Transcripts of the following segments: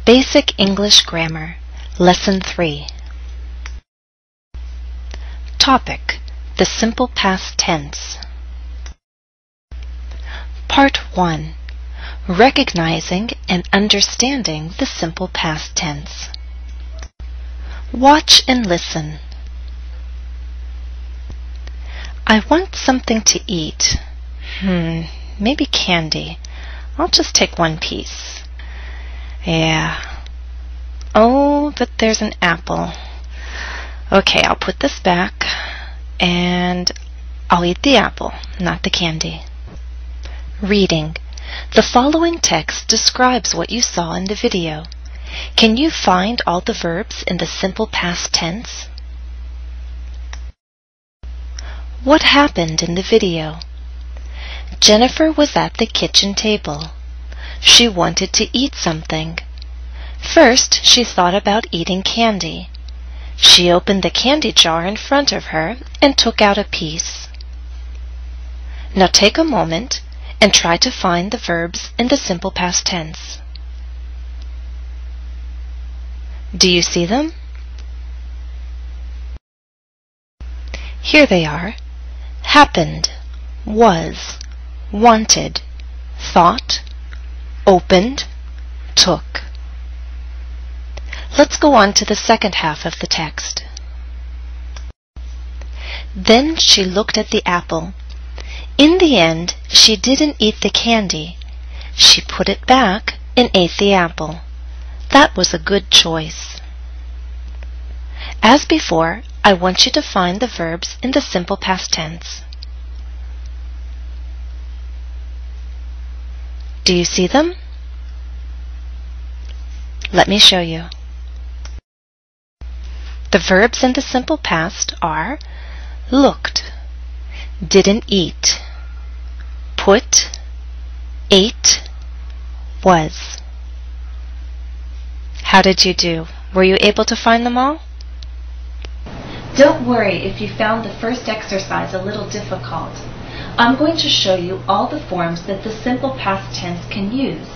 Basic English Grammar, Lesson 3. Topic: the simple past tense. Part 1. Recognizing and understanding the simple past tense. Watch and listen. I want something to eat. Maybe candy. I'll just take one piece. Yeah. Oh, but there's an apple. Okay, I'll put this back and I'll eat the apple, not the candy. Reading. The following text describes what you saw in the video. Can you find all the verbs in the simple past tense? What happened in the video? Jennifer was at the kitchen table. She wanted to eat something. First, she thought about eating candy. She opened the candy jar in front of her and took out a piece. Now take a moment and try to find the verbs in the simple past tense. Do you see them? Here they are. Happened, was, wanted, thought, opened, took. Let's go on to the second half of the text. Then she looked at the apple. In the end, she didn't eat the candy. She put it back and ate the apple. That was a good choice. As before, I want you to find the verbs in the simple past tense. Do you see them? Let me show you. The verbs in the simple past are looked, didn't eat, put, ate, was. How did you do? Were you able to find them all? Don't worry if you found the first exercise a little difficult. I'm going to show you all the forms that the simple past tense can use.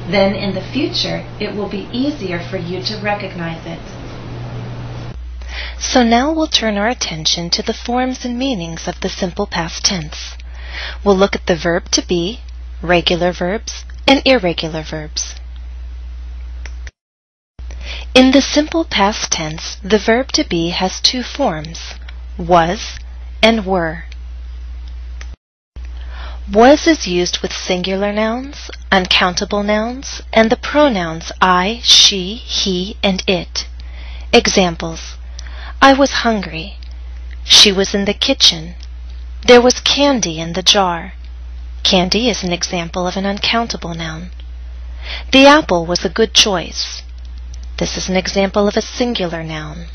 Then in the future, it will be easier for you to recognize it. So now we'll turn our attention to the forms and meanings of the simple past tense. We'll look at the verb to be, regular verbs, and irregular verbs. In the simple past tense, the verb to be has two forms, was and were. Was is used with singular nouns, uncountable nouns, and the pronouns I, she, he, and it. Examples: I was hungry. She was in the kitchen. There was candy in the jar. Candy is an example of an uncountable noun. The apple was a good choice. This is an example of a singular noun.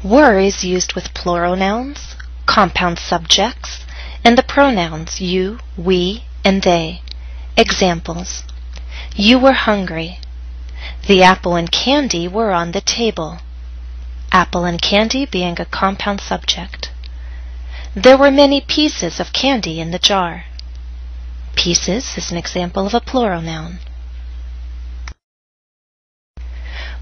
Were is used with plural nouns, compound subjects, and the pronouns you, we, and they. Examples: you were hungry. The apple and candy were on the table. Apple and candy being a compound subject. There were many pieces of candy in the jar. Pieces is an example of a plural noun.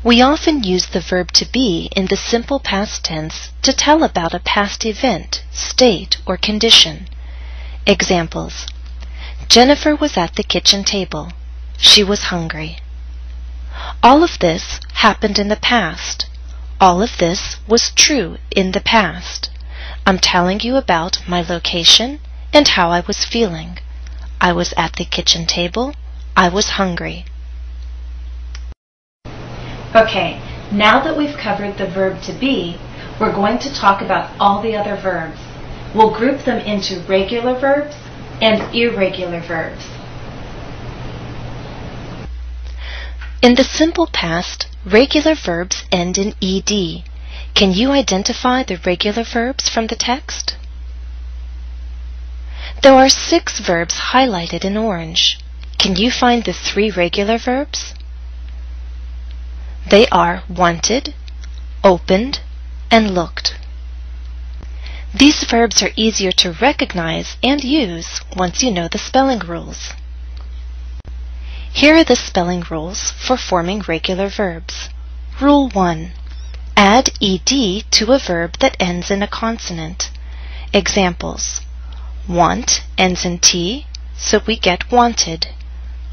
We often use the verb to be in the simple past tense to tell about a past event, state, or condition. Examples: Jennifer was at the kitchen table. She was hungry. All of this happened in the past. All of this was true in the past. I'm telling you about my location and how I was feeling. I was at the kitchen table. I was hungry. Okay, now that we've covered the verb to be, we're going to talk about all the other verbs. We'll group them into regular verbs and irregular verbs. In the simple past, regular verbs end in ed. Can you identify the regular verbs from the text? There are 6 verbs highlighted in orange. Can you find the 3 regular verbs? They are wanted, opened, and looked. These verbs are easier to recognize and use once you know the spelling rules. Here are the spelling rules for forming regular verbs. Rule 1. Add ed to a verb that ends in a consonant. Examples. Want ends in T, so we get wanted.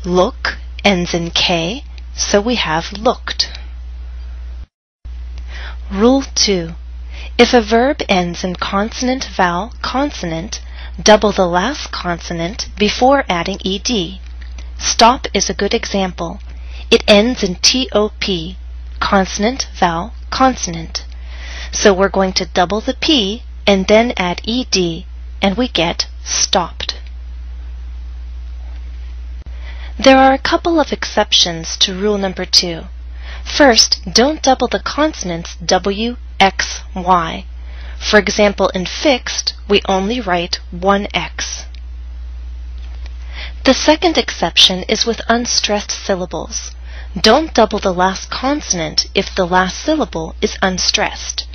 Look ends in K, so we have looked. Rule 2. If a verb ends in consonant, vowel, consonant, double the last consonant before adding ed. Stop is a good example. It ends in TOP, consonant, vowel, consonant. So we're going to double the P and then add ed, and we get stopped. There are a couple of exceptions to rule number 2. First, don't double the consonants W, X, Y. For example, in fixed, we only write one X. The second exception is with unstressed syllables. Don't double the last consonant if the last syllable is unstressed.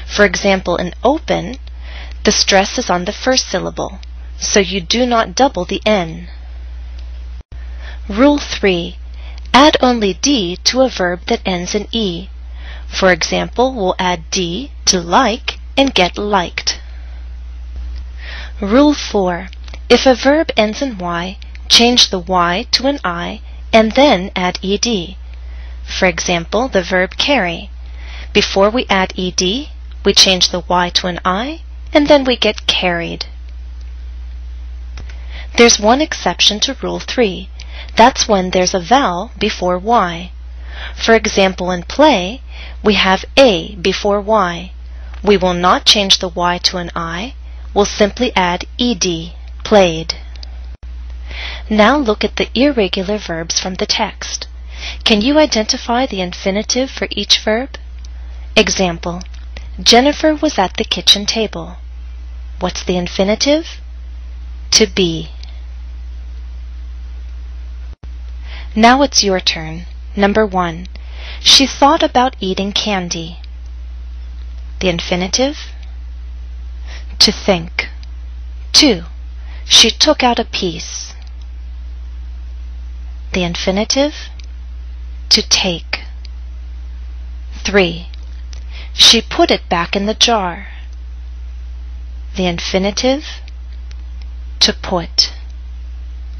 For example, in open, the stress is on the first syllable, so you do not double the N. Rule 3. Add only D to a verb that ends in E. For example, we'll add D to like and get liked. Rule 4. If a verb ends in Y, change the Y to an I and then add ed. For example, the verb carry. Before we add ed, we change the Y to an I and then we get carried. There's one exception to Rule 3. That's when there's a vowel before Y. For example, in play, we have A before Y. We will not change the Y to an I. We'll simply add ed, played. Now look at the irregular verbs from the text. Can you identify the infinitive for each verb? Example. Jennifer was at the kitchen table. What's the infinitive? To be. Now it's your turn. Number 1. She thought about eating candy. The infinitive? To think. 2. She took out a piece. The infinitive? To take. 3. She put it back in the jar. The infinitive? To put.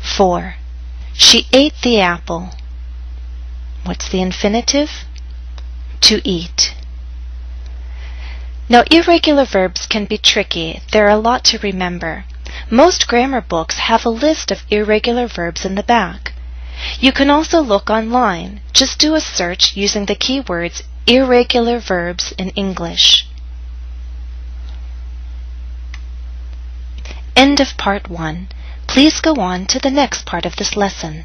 4. She ate the apple. What's the infinitive? To eat. Now, irregular verbs can be tricky. There are a lot to remember. Most grammar books have a list of irregular verbs in the back. You can also look online. Just do a search using the keywords irregular verbs in English. End of part 1. Please go on to the next part of this lesson.